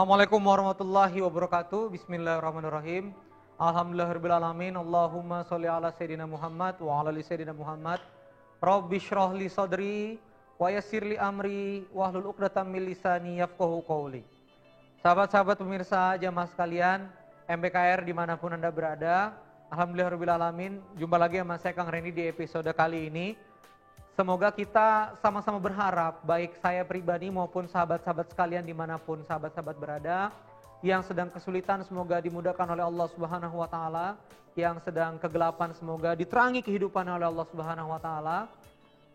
Assalamualaikum warahmatullahi wabarakatuh. Bismillahirrahmanirrahim. Alhamdulillahirrahmanirrahim. Allahumma sholli ala sayyidina Muhammad wa ala ali sayyidina Muhammad. Rabbi shrah li sadri wa yassir li amri wahlul 'uqdatam min lisani yafqahu qawli. Sahabat-sahabat pemirsa jamaah sekalian, MBKR dimanapun Anda berada, alhamdulillahirrahmanirrahim. Jumpa lagi sama saya Kang Reni di episode kali ini. Semoga kita sama-sama berharap, baik saya pribadi maupun sahabat-sahabat sekalian dimanapun sahabat-sahabat berada, yang sedang kesulitan semoga dimudahkan oleh Allah Subhanahu wa Ta'ala, yang sedang kegelapan semoga diterangi kehidupan oleh Allah Subhanahu wa Ta'ala,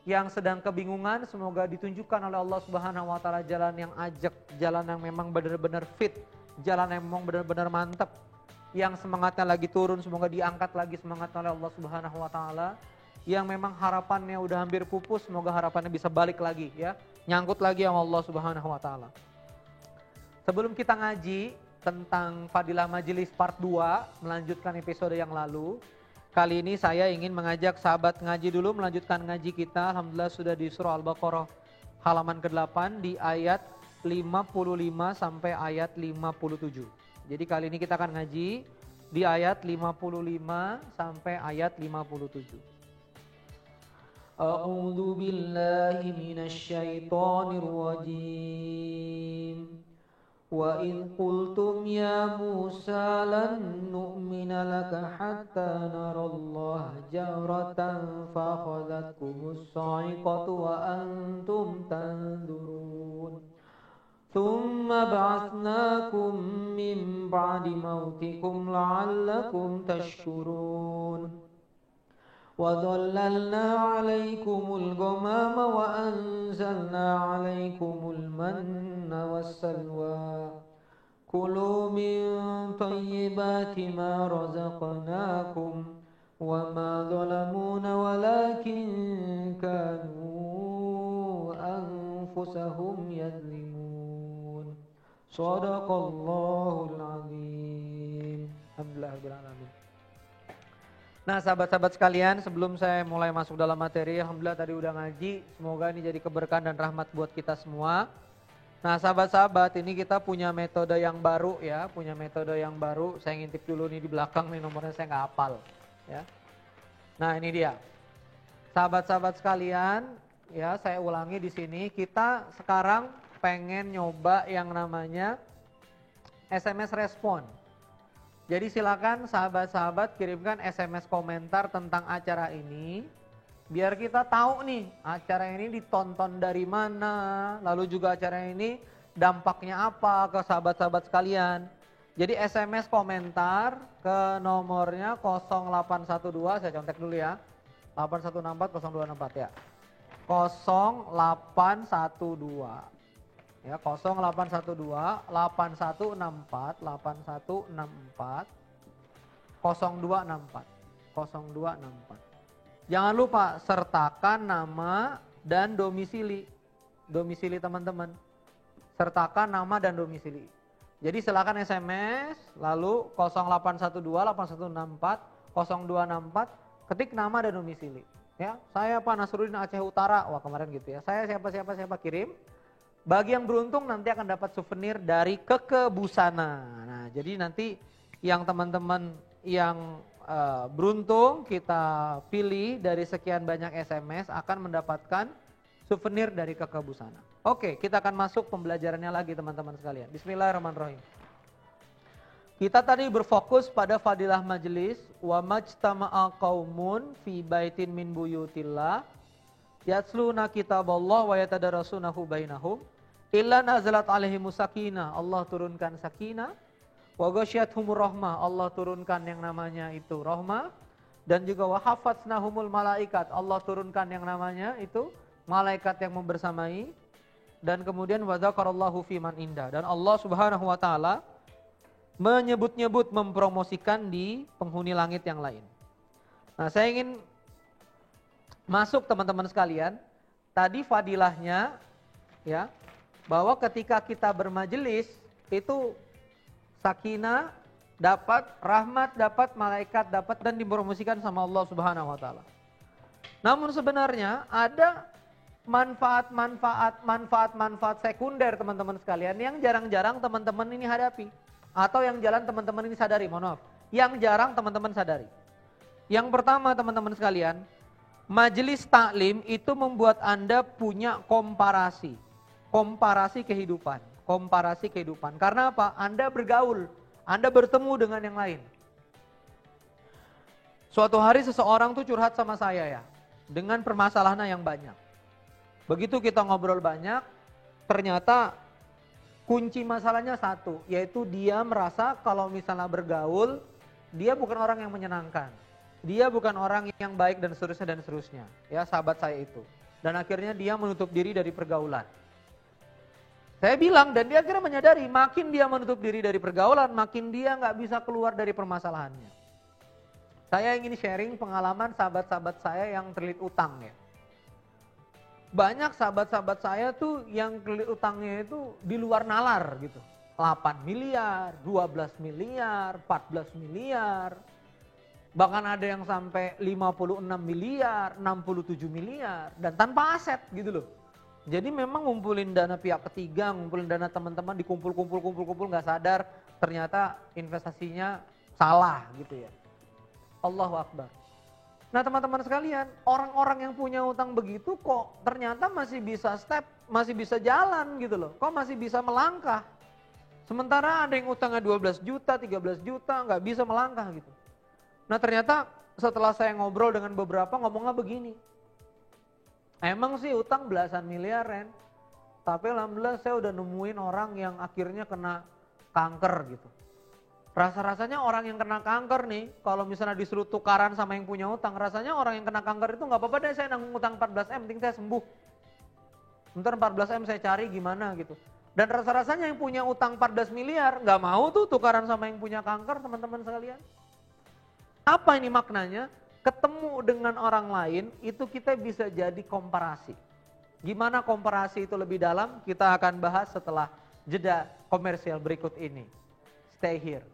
yang sedang kebingungan semoga ditunjukkan oleh Allah Subhanahu wa Ta'ala jalan yang ajak, jalan yang memang benar-benar fit, jalan yang memang benar-benar mantap, yang semangatnya lagi turun semoga diangkat lagi semangatnya oleh Allah Subhanahu wa Ta'ala. Yang memang harapannya udah hampir pupus, semoga harapannya bisa balik lagi ya, nyangkut lagi sama Allah Subhanahu wa Ta'ala. Sebelum kita ngaji tentang Fadilah Majelis part 2, melanjutkan episode yang lalu, kali ini saya ingin mengajak sahabat ngaji dulu melanjutkan ngaji kita. Alhamdulillah sudah di surah Al-Baqarah halaman ke-8 di ayat 55 sampai ayat 57. Jadi kali ini kita akan ngaji di ayat 55 sampai ayat 57. A'udzu billahi minasy syaithanir rajim. Wa in qultum ya Musa lan nu'mina laka hatta narallaha jahratan fa akhadhatkumus sa'iqatu wa antum tanzurun. Thumma ba'atsnakum min ba'di mautikum la'allakum tashkurun. وَظَلَّلْنَا عَلَيْكُمُ الْغَمَامَ وَأَنزَلْنَا عَلَيْكُمُ الْمَنَّ وَالسَّلْوَىٰ كُلُوا مِن طَيِّبَاتِ مَا رَزَقْنَاكُمْ وَمَا ظَلَمُونَا وَلَٰكِن كَانُوا أَنفُسَهُمْ يَظْلِمُونَ صَدَقَ اللَّهُ الْعَظِيمُ. Alhamdulillahirrahmanirrahim. Nah sahabat-sahabat sekalian, sebelum saya mulai masuk dalam materi, alhamdulillah tadi udah ngaji, semoga ini jadi keberkahan dan rahmat buat kita semua. Nah sahabat-sahabat, ini kita punya metode yang baru ya, saya ngintip dulu nih di belakang nih nomornya saya nggak hafal ya. Nah ini dia, sahabat-sahabat sekalian, ya saya ulangi di sini, kita sekarang pengen nyoba yang namanya SMS respon. Jadi silakan sahabat-sahabat kirimkan SMS komentar tentang acara ini, biar kita tahu nih acara ini ditonton dari mana, lalu juga acara ini dampaknya apa ke sahabat-sahabat sekalian. Jadi SMS komentar ke nomornya 0812, saya contek dulu ya, 81640264 ya, 0812. Ya, 0812 8164 8164 0264 0264. Jangan lupa sertakan nama dan domisili teman-teman. Sertakan nama dan domisili. Jadi silakan SMS lalu 0812 8164 0264 ketik nama dan domisili. Ya, saya Pak Nasruddin Aceh Utara. Wah, kemarin gitu ya. Saya siapa kirim. Bagi yang beruntung nanti akan dapat souvenir dari Keke Busana. Nah, jadi nanti yang teman-teman yang beruntung kita pilih dari sekian banyak SMS akan mendapatkan souvenir dari Keke Busana. Oke, kita akan masuk pembelajarannya lagi teman-teman sekalian. Bismillahirrahmanirrahim. Kita tadi berfokus pada fadilah majelis wa majtama'a qaumun fi baitin min buyutillah yatluna kitaballah wa yatadarasunahu bainahum illa nazalat alaihimus sakinah, Allah turunkan sakinah, wa ghasyiyatuhumur rahmah, Allah turunkan yang namanya itu rahmah, dan juga wa hafaznahumul malaikat, Allah turunkan yang namanya itu malaikat yang membersamai, dan kemudian wa dzakarallahu fiman indah, dan Allah Subhanahu wa Ta'ala menyebut-nyebut, mempromosikan di penghuni langit yang lain. Nah, saya ingin masuk teman-teman sekalian, tadi fadilahnya ya, bahwa ketika kita bermajelis itu sakinah dapat, rahmat dapat, malaikat dapat, dan dipromosikan sama Allah Subhanahu wa Ta'ala. Namun sebenarnya ada manfaat sekunder teman-teman sekalian yang jarang-jarang teman-teman ini hadapi. Atau yang jalan teman-teman ini sadari, mohon maaf. Yang jarang teman-teman sadari. Yang pertama teman-teman sekalian, majelis taklim itu membuat Anda punya komparasi. Komparasi kehidupan. Karena apa? Anda bergaul, Anda bertemu dengan yang lain. Suatu hari seseorang tuh curhat sama saya ya, dengan permasalahan yang banyak. Begitu kita ngobrol banyak, ternyata kunci masalahnya satu, yaitu dia merasa kalau misalnya bergaul, dia bukan orang yang menyenangkan. Dia bukan orang yang baik dan seterusnya. Ya, sahabat saya itu. Dan akhirnya dia menutup diri dari pergaulan. Saya bilang, dan dia akhirnya menyadari, makin dia menutup diri dari pergaulan, makin dia nggak bisa keluar dari permasalahannya. Saya ingin sharing pengalaman sahabat-sahabat saya yang terlilit utang ya. Banyak sahabat-sahabat saya tuh yang terlilit utangnya itu di luar nalar gitu. 8 miliar, 12 miliar, 14 miliar. Bahkan ada yang sampai 56 miliar, 67 miliar. Dan tanpa aset gitu loh. Jadi memang ngumpulin dana pihak ketiga, ngumpulin dana teman-teman, dikumpul nggak sadar. Ternyata investasinya salah gitu ya. Allahu Akbar. Nah teman-teman sekalian, orang-orang yang punya utang begitu kok ternyata masih bisa masih bisa jalan gitu loh. Kok masih bisa melangkah. Sementara ada yang utangnya 12 juta, 13 juta, nggak bisa melangkah gitu. Nah ternyata setelah saya ngobrol dengan beberapa ngomongnya begini. Emang sih utang belasan miliar Ren, tapi alhamdulillah saya udah nemuin orang yang akhirnya kena kanker gitu. Rasa-rasanya orang yang kena kanker nih, kalau misalnya disuruh tukaran sama yang punya utang, rasanya orang yang kena kanker itu gak apa-apa deh saya nanggung utang 14M, penting saya sembuh. Bentar 14M saya cari gimana gitu. Dan rasa-rasanya yang punya utang 14 miliar gak mau tuh tukaran sama yang punya kanker teman-teman sekalian. Apa ini maknanya? Ketemu dengan orang lain itu kita bisa jadi komparasi. Gimana komparasi itu lebih dalam? Kita akan bahas setelah jeda komersial berikut ini. Stay here.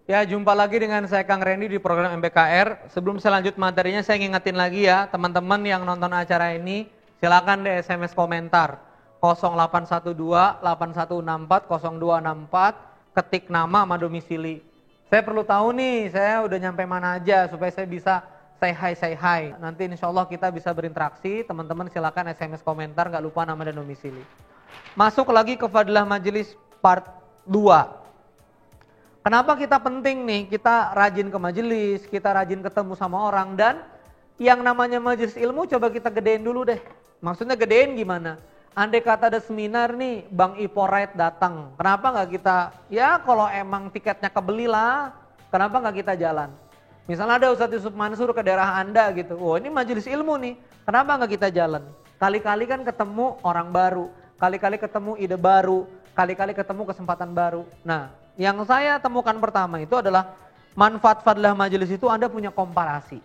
Ya, jumpa lagi dengan saya Kang Randy di program MBKR. Sebelum saya lanjut materinya, saya ngingetin lagi ya, teman-teman yang nonton acara ini, silakan deh SMS komentar 0812 8164 0264, ketik nama sama domisili. Saya perlu tahu nih, saya udah nyampe mana aja supaya saya bisa say hi. Nanti insya Allah kita bisa berinteraksi. Teman-teman silakan SMS komentar, gak lupa nama dan domisili. Masuk lagi ke Fadilah Majelis part 2. Kenapa kita penting nih, kita rajin ke majelis, kita rajin ketemu sama orang, dan yang namanya majelis ilmu coba kita gedein dulu deh. Maksudnya gedein gimana? Andai kata ada seminar nih, Bang Ipo Right datang, kenapa nggak kita, ya kalau emang tiketnya kebeli lah, kenapa nggak kita jalan? Misalnya ada Ustadz Yusuf Mansur ke daerah Anda gitu, oh ini majelis ilmu nih, kenapa nggak kita jalan? Kali-kali kan ketemu orang baru, kali-kali ketemu ide baru, kali-kali ketemu kesempatan baru. Nah, yang saya temukan pertama itu adalah manfaat fadilah majelis itu Anda punya komparasi.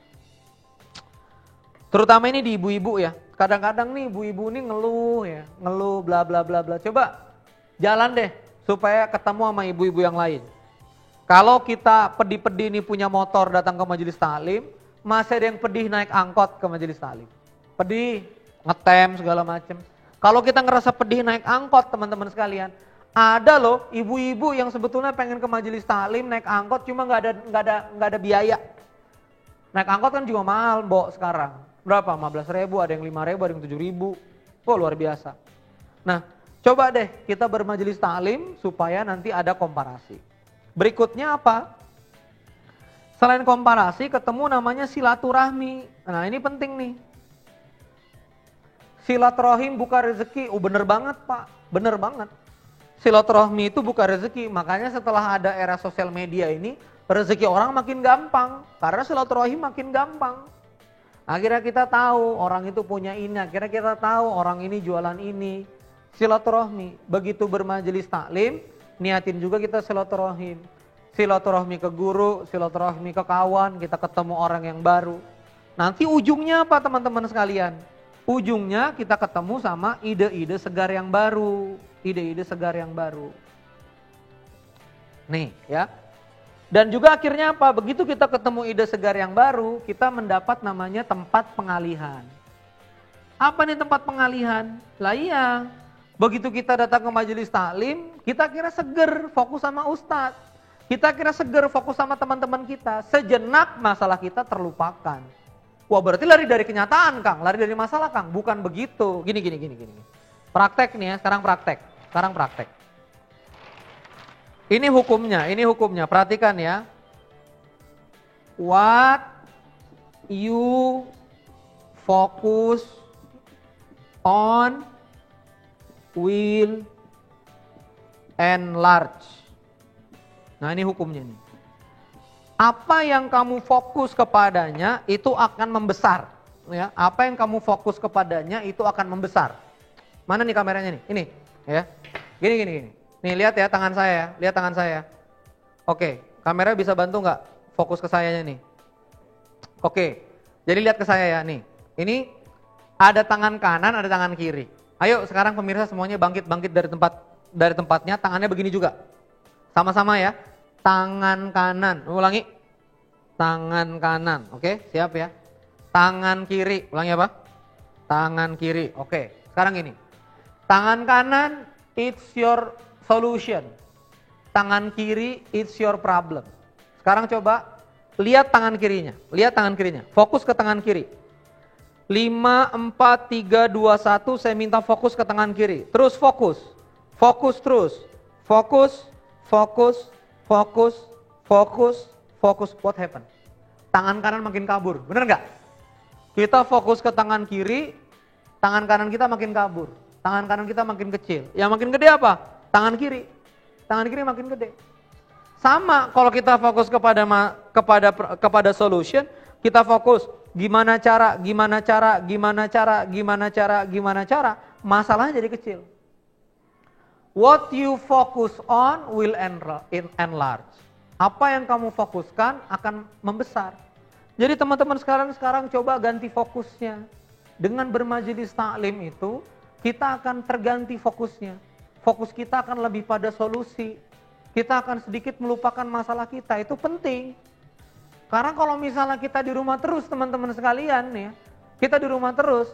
Terutama ini di ibu-ibu ya. Kadang-kadang nih ibu-ibu ini ngeluh bla bla bla bla. Coba jalan deh supaya ketemu sama ibu-ibu yang lain. Kalau kita pedih-pedih nih punya motor datang ke majelis taklim, masih ada yang pedih naik angkot ke majelis taklim. Pedih, ngetem segala macem. Kalau kita ngerasa pedih naik angkot teman-teman sekalian, ada loh ibu-ibu yang sebetulnya pengen ke majelis taklim naik angkot cuma nggak ada biaya. Naik angkot kan juga mahal, Mbok, sekarang. Berapa? 15.000, ada yang 5.000, ada yang 7.000. Oh, luar biasa. Nah, coba deh kita bermajelis taklim supaya nanti ada komparasi. Berikutnya apa? Selain komparasi, ketemu namanya silaturahmi. Nah, ini penting nih. Silaturahim buka rezeki. Oh, bener banget, Pak. Bener banget. Silaturahmi itu buka rezeki. Makanya setelah ada era sosial media ini, rezeki orang makin gampang. Karena silaturahim makin gampang. Akhirnya kita tahu orang itu punya ini, akhirnya kita tahu orang ini jualan ini. Silaturahmi, begitu bermajelis taklim, niatin juga kita silaturahim. Silaturahmi ke guru, silaturahmi ke kawan, kita ketemu orang yang baru. Nanti ujungnya apa teman-teman sekalian? Ujungnya kita ketemu sama ide-ide segar yang baru. Ide-ide segar yang baru. Nih ya. Dan juga akhirnya apa? Begitu kita ketemu ide segar yang baru, kita mendapat namanya tempat pengalihan. Apa nih tempat pengalihan? Lah iya, begitu kita datang ke majelis taklim, kita kira seger fokus sama ustadz. Kita kira seger fokus sama teman-teman kita. Sejenak masalah kita terlupakan. Wah berarti lari dari kenyataan Kang, lari dari masalah Kang. Bukan begitu. Gini. Praktek nih ya, sekarang praktek. Ini hukumnya. Perhatikan ya. What you focus on will enlarge. Nah ini hukumnya nih. Apa yang kamu fokus kepadanya itu akan membesar. Ya, apa yang kamu fokus kepadanya itu akan membesar. Mana nih kameranya nih? Ini, ya. Gini. Nih lihat ya tangan saya, lihat tangan saya. Oke, kamera bisa bantu nggak fokus ke sayanya nih? Oke, jadi lihat ke saya ya nih. Ini ada tangan kanan, ada tangan kiri. Ayo sekarang pemirsa semuanya bangkit dari tempatnya, tangannya begini juga. Sama-sama ya. Tangan kanan, ulangi. Tangan kanan, oke, siap ya. Tangan kiri, ulangi apa? Tangan kiri, oke. Sekarang gini. Tangan kanan, it's your solution. Tangan kiri, it's your problem. Sekarang coba lihat tangan kirinya. Fokus ke tangan kiri. 5, 4, 3, 2, 1, saya minta fokus ke tangan kiri. Terus fokus. Fokus terus. Fokus. What happened? Tangan kanan makin kabur, bener nggak? Kita fokus ke tangan kiri, tangan kanan kita makin kabur. Tangan kanan kita makin kecil. Yang makin gede apa? Tangan kiri. Tangan kiri makin gede. Sama kalau kita fokus kepada solution, kita fokus gimana cara, masalahnya jadi kecil. What you focus on will enlarge. Apa yang kamu fokuskan akan membesar. Jadi teman-teman sekarang coba ganti fokusnya. Dengan bermajelis taklim itu, kita akan terganti fokusnya. Fokus kita akan lebih pada solusi. Kita akan sedikit melupakan masalah kita, itu penting. Karena kalau misalnya kita di rumah terus teman-teman sekalian ya, kita di rumah terus,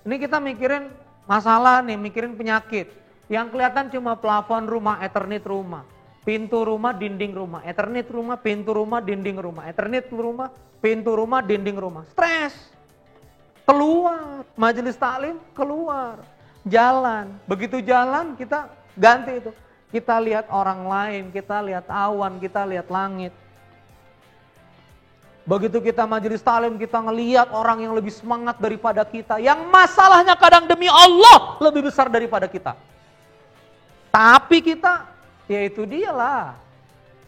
ini kita mikirin masalah nih, mikirin penyakit. Yang kelihatan cuma plafon rumah, Ethernet rumah, pintu rumah, dinding rumah, Ethernet rumah, pintu rumah, dinding rumah, Ethernet rumah, pintu rumah, dinding rumah. Stres. Keluar, majelis taklim keluar, jalan. Begitu jalan kita ganti itu. Kita lihat orang lain, kita lihat awan, kita lihat langit. Begitu kita majelis taklim, kita ngelihat orang yang lebih semangat daripada kita, yang masalahnya kadang demi Allah lebih besar daripada kita. Tapi kita, ya itu dialah.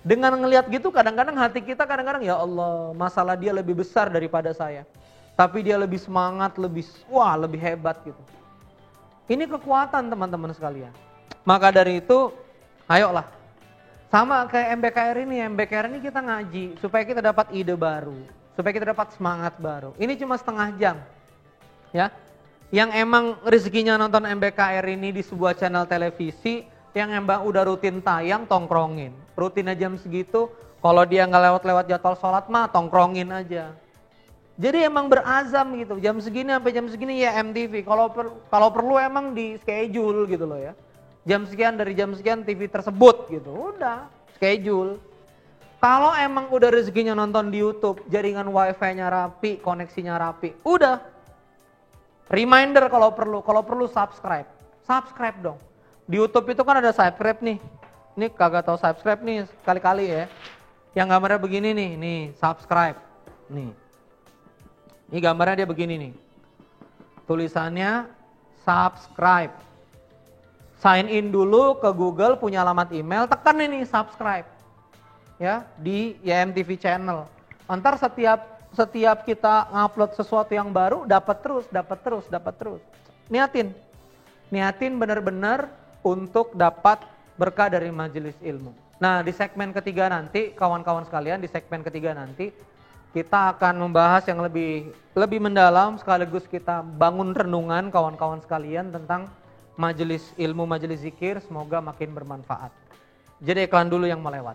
Dengan ngelihat gitu kadang-kadang hati kita kadang-kadang ya Allah, masalah dia lebih besar daripada saya. Tapi dia lebih semangat, lebih hebat gitu. Ini kekuatan teman-teman sekalian. Maka dari itu, ayolah. Sama kayak MBKR ini kita ngaji supaya kita dapat ide baru, supaya kita dapat semangat baru. Ini cuma setengah jam. Ya. Yang emang rezekinya nonton MBKR ini di sebuah channel televisi, yang emang udah rutin tayang, tongkrongin. Rutinnya jam segitu, kalau dia nggak lewat-lewat jadwal sholat mah tongkrongin aja. Jadi emang berazam gitu, jam segini sampai jam segini ya MTV. Kalau perlu emang di schedule gitu loh ya. Jam sekian dari jam sekian TV tersebut gitu, udah schedule. Kalau emang udah rezekinya nonton di YouTube, jaringan wifi-nya rapi, koneksinya rapi, udah. Reminder kalau perlu subscribe dong. Di YouTube itu kan ada subscribe nih. Ini kagak tahu subscribe nih sekali-kali ya. Yang gambarnya begini nih subscribe. Nih. Ini gambarnya dia begini nih. Tulisannya subscribe. Sign in dulu ke Google, punya alamat email, tekan ini subscribe. Ya, di YMTV channel. Ntar setiap kita ngupload sesuatu yang baru, dapat terus. Niatin benar-benar untuk dapat berkah dari majelis ilmu. Nah, di segmen ketiga nanti, kawan-kawan sekalian, kita akan membahas yang lebih mendalam, sekaligus kita bangun renungan kawan-kawan sekalian tentang majelis ilmu, majelis zikir, semoga makin bermanfaat. Jadi iklan dulu yang melewat.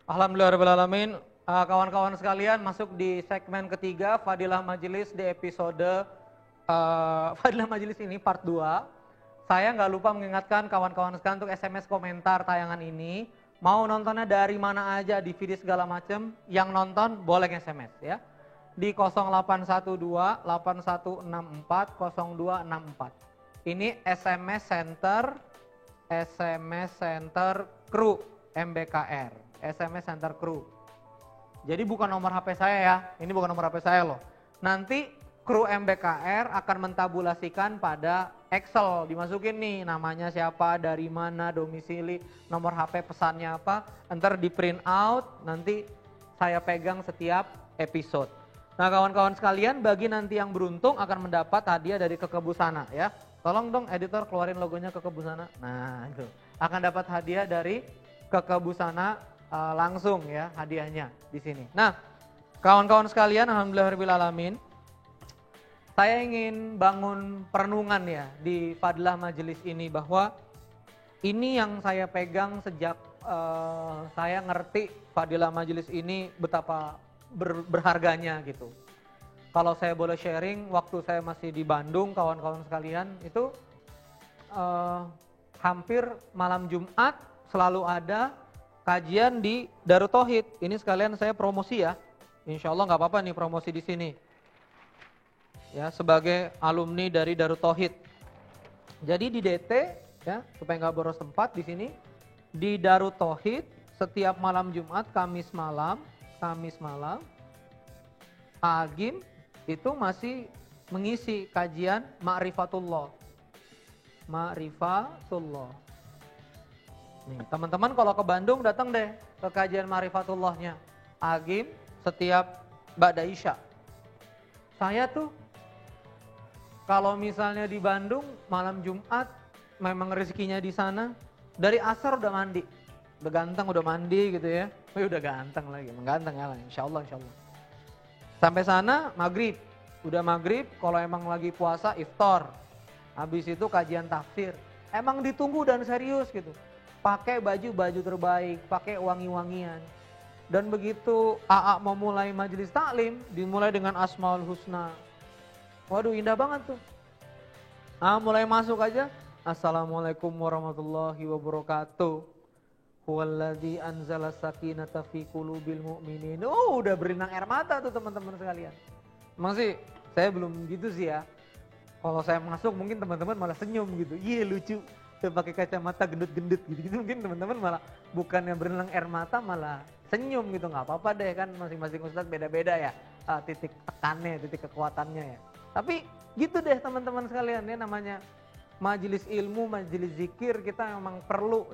Alhamdulillahirrahmanirrahim. Kawan-kawan sekalian, masuk di segmen ketiga Fadilah Majelis di episode Fadilah Majelis ini part 2. Saya nggak lupa mengingatkan kawan-kawan sekalian untuk SMS komentar tayangan ini. Mau nontonnya dari mana aja, DVD segala macam. Yang nonton boleh SMS ya. Di 0812 8164 0264. Ini SMS Center Kru MBKR. SMS Center Kru. Jadi bukan nomor HP saya ya. Ini bukan nomor HP saya loh. Nanti kru MBKR akan mentabulasikan pada Excel, dimasukin nih namanya siapa, dari mana, domisili, nomor HP, pesannya apa, ntar di print out, nanti saya pegang setiap episode. Nah kawan-kawan sekalian, bagi nanti yang beruntung akan mendapat hadiah dari Kekebusana ya. Tolong dong editor keluarin logonya Kekebusana. Nah itu, akan dapat hadiah dari Kekebusana langsung ya hadiahnya di sini. Nah kawan-kawan sekalian, alhamdulillahirrahmanirrahim. Saya ingin bangun perenungan ya di Fadilah Majelis ini, bahwa ini yang saya pegang sejak saya ngerti Fadilah Majelis ini betapa berharganya gitu. Kalau saya boleh sharing, waktu saya masih di Bandung, kawan-kawan sekalian, itu hampir malam Jumat selalu ada kajian di Darut Tauhid. Ini sekalian saya promosi ya. Insya Allah nggak apa-apa nih promosi di sini. Ya, sebagai alumni dari Darut Tauhid. Jadi di DT ya, supaya nggak boros tempat di sini, di Darut Tauhid setiap malam Jumat, Kamis malam, Agim itu masih mengisi kajian Ma'rifatullah. Nih, teman-teman kalau ke Bandung datang deh ke kajian Ma'rifatullahnya. Agim setiap Ba'da Isya. Saya tuh kalau misalnya di Bandung malam Jumat, memang rezekinya di sana, dari asar udah mandi. Udah ganteng, udah mandi gitu ya. Udah ganteng lagi, mengganteng ya lah, insya Allah. Sampai sana maghrib, udah maghrib, kalau emang lagi puasa iftar. Habis itu kajian tafsir. Emang ditunggu dan serius gitu. Pakai baju terbaik, pakai wangi-wangian. Dan begitu AA mau mulai majelis taklim, dimulai dengan Asmaul Husna. Waduh indah banget tuh. Mulai masuk aja. Assalamualaikum warahmatullahi wabarakatuh. Huwallazi anzala sakinata fi qulubil mu'minin. Udah berinang air mata tuh teman-teman sekalian. Emang sih saya belum gitu sih ya. Kalau saya masuk mungkin teman-teman malah senyum gitu. Iya lucu. Saya pakai kacamata gendut-gendut gitu. Mungkin teman-teman malah bukannya berinang air mata malah senyum gitu. Nggak apa-apa deh kan, masing-masing ustadz beda-beda ya. Titik tekannya, titik kekuatannya ya. Tapi gitu deh teman-teman sekalian ya, namanya majelis ilmu, majelis zikir, kita memang perlu.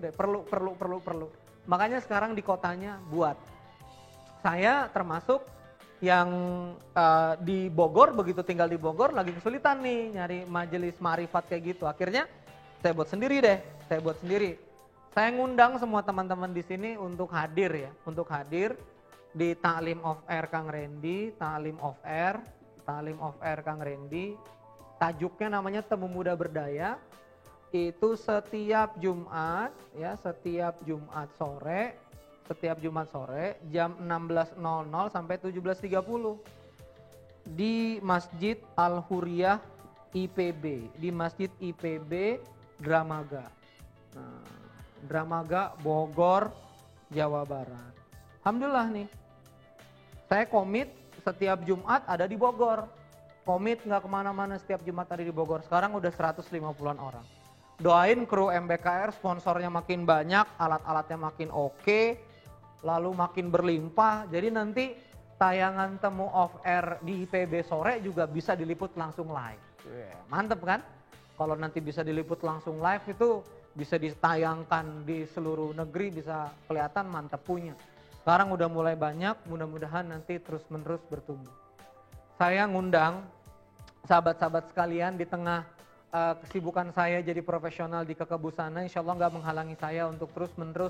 Makanya sekarang di kotanya buat. Saya termasuk yang di Bogor, begitu tinggal di Bogor lagi kesulitan nih nyari majelis ma'rifat kayak gitu. Akhirnya saya buat sendiri deh, Saya ngundang semua teman-teman di sini untuk hadir ya, di Ta'lim of Air Kang Randy, Ta'lim of Air Kang Randy. Tajuknya namanya Temu Muda Berdaya. Itu setiap Jumat ya, setiap Jumat sore jam 16.00 sampai 17.30 di Masjid Al-Huriyah IPB, di Masjid IPB Dramaga. Nah, Dramaga Bogor, Jawa Barat. Alhamdulillah nih, saya komit setiap Jumat ada di Bogor. Komit nggak kemana-mana, setiap Jumat ada di Bogor. Sekarang udah 150-an orang. Doain kru MBKR, sponsornya makin banyak, alat-alatnya makin oke, lalu makin berlimpah. Jadi nanti tayangan Temu Off Air di IPB sore juga bisa diliput langsung live. Mantep kan? Kalau nanti bisa diliput langsung live itu bisa ditayangkan di seluruh negeri, bisa kelihatan mantep punya. Sekarang udah mulai banyak, mudah-mudahan nanti terus-menerus bertumbuh. Saya ngundang sahabat-sahabat sekalian di tengah kesibukan saya jadi profesional di Kekebusana, insya Allah nggak menghalangi saya untuk terus-menerus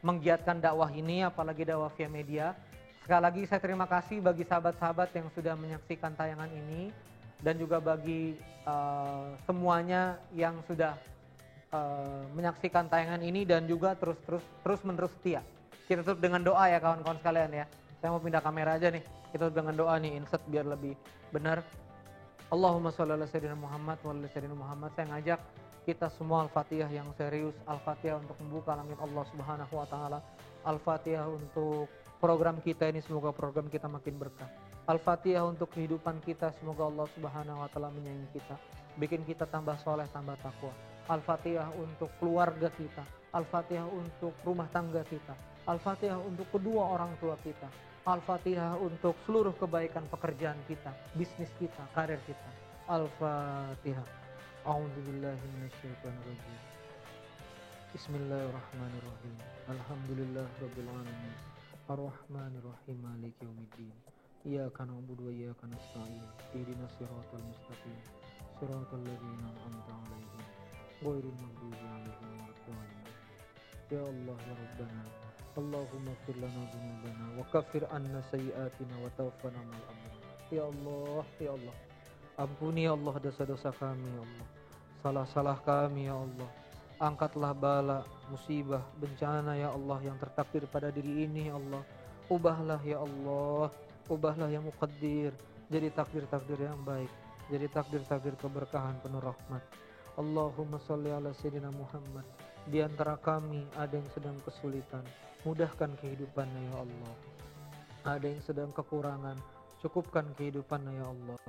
menggiatkan dakwah ini, apalagi dakwah via media. Sekali lagi saya terima kasih bagi sahabat-sahabat yang sudah menyaksikan tayangan ini, dan juga bagi semuanya yang sudah menyaksikan tayangan ini dan juga terus-menerus setia. Kita tutup dengan doa ya kawan-kawan sekalian ya. Saya mau pindah kamera aja nih. Kita tutup dengan doa nih, insert biar lebih benar. Allahumma sholli ala sayyidina Muhammad wa ala sayyidina Muhammad. Saya ngajak kita semua Al-Fatihah yang serius, Al-Fatihah untuk membuka langit Allah Subhanahu wa taala. Al-Fatihah untuk program kita ini, semoga program kita makin berkah. Al-Fatihah untuk kehidupan kita, semoga Allah Subhanahu wa taala menyayangi kita, bikin kita tambah soleh, tambah takwa. Al-Fatihah untuk keluarga kita, Al-Fatihah untuk rumah tangga kita, Al-Fatihah untuk kedua orang tua kita, Al-Fatihah untuk seluruh kebaikan pekerjaan kita, bisnis kita, karir kita. Al-Fatihah. A'udzubillahi minasyaitonirrajim. Bismillahirrahmanirrahim. Alhamdulillahirabbil alamin. Ar-Rahmanirrahim. Maliki yaumiddin. Iyyaka na'budu wa iyyaka nasta'in. Ihdinas siratal mustaqim. Siratal ladzina an'amta 'alaihim ghairil maghdubi 'alaihim waladdallin. Ya Allah ya Rabbana, Allahumma ighfir lana dzunubana wa kaffir 'anna sayyi'atina wa tawaffana ma'al abrar. Ya Allah, ya Allah. Ampuni ya Allah dosa-dosa kami ya Allah. Salah-salah kami ya Allah. Angkatlah bala, musibah, bencana ya Allah yang tertakdir pada diri ini ya Allah. Ubahlah ya Allah, ubahlah ya Muqaddir, jadi takdir-takdir yang baik, jadi takdir-takdir keberkahan penuh rahmat. Allahumma sholli ala sayyidina Muhammad. Di antara kami ada yang sedang kesulitan, mudahkan kehidupannya ya Allah. Ada yang sedang kekurangan, cukupkan kehidupannya ya Allah.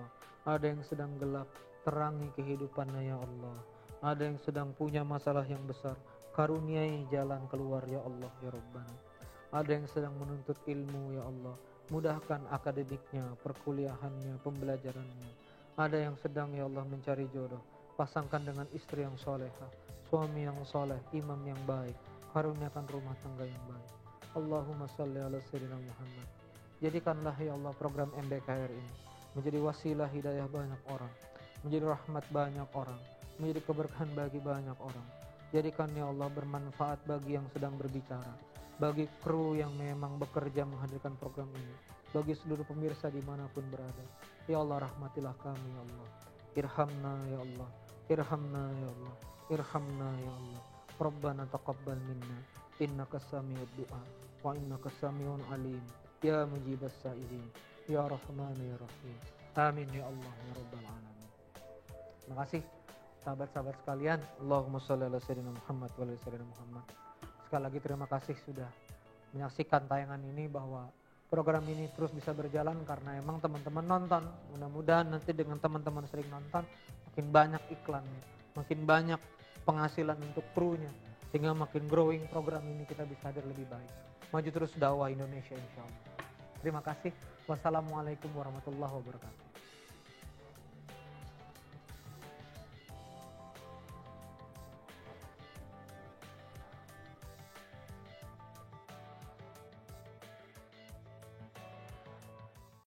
Ada yang sedang gelap, terangi kehidupannya ya Allah. Ada yang sedang punya masalah yang besar, karuniai jalan keluar ya Allah ya Rabbana. Ada yang sedang menuntut ilmu ya Allah, mudahkan akademiknya, perkuliahannya, pembelajarannya. Ada yang sedang ya Allah mencari jodoh, pasangkan dengan istri yang solehah, suami yang soleh, imam yang baik, karuniakan rumah tangga yang baik. Allahumma sholli ala sayyidina Muhammad. Jadikanlah ya Allah program MBKR ini menjadi wasilah hidayah banyak orang, menjadi rahmat banyak orang, menjadi keberkahan bagi banyak orang. Jadikan ya Allah bermanfaat bagi yang sedang berbicara, bagi kru yang memang bekerja menghadirkan program ini, bagi seluruh pemirsa dimanapun berada. Ya Allah rahmatilah kami ya Allah. Irhamna ya Allah, irhamna ya Allah, irhamna ya Allah. Rabbana taqabbal minna innaka sami'ud du'a wa innaka sami'un alim ya mujibas sa'ilin ya Rahman ya Rahim. Amin ya Allah ya Rabbal alamin. Terima kasih sahabat-sahabat sekalian. Allahumma sholli ala sayyidina Muhammad wa ala sayyidina Muhammad. Sekali lagi terima kasih sudah menyaksikan tayangan ini, bahwa program ini terus bisa berjalan karena emang teman-teman nonton. Mudah-mudahan nanti dengan teman-teman sering nonton, makin banyak iklannya, makin banyak penghasilan untuk krunya, sehingga makin growing program ini, kita bisa hadir lebih baik. Maju terus dakwah Indonesia insya Allah. Terima kasih. Wassalamualaikum warahmatullahi wabarakatuh.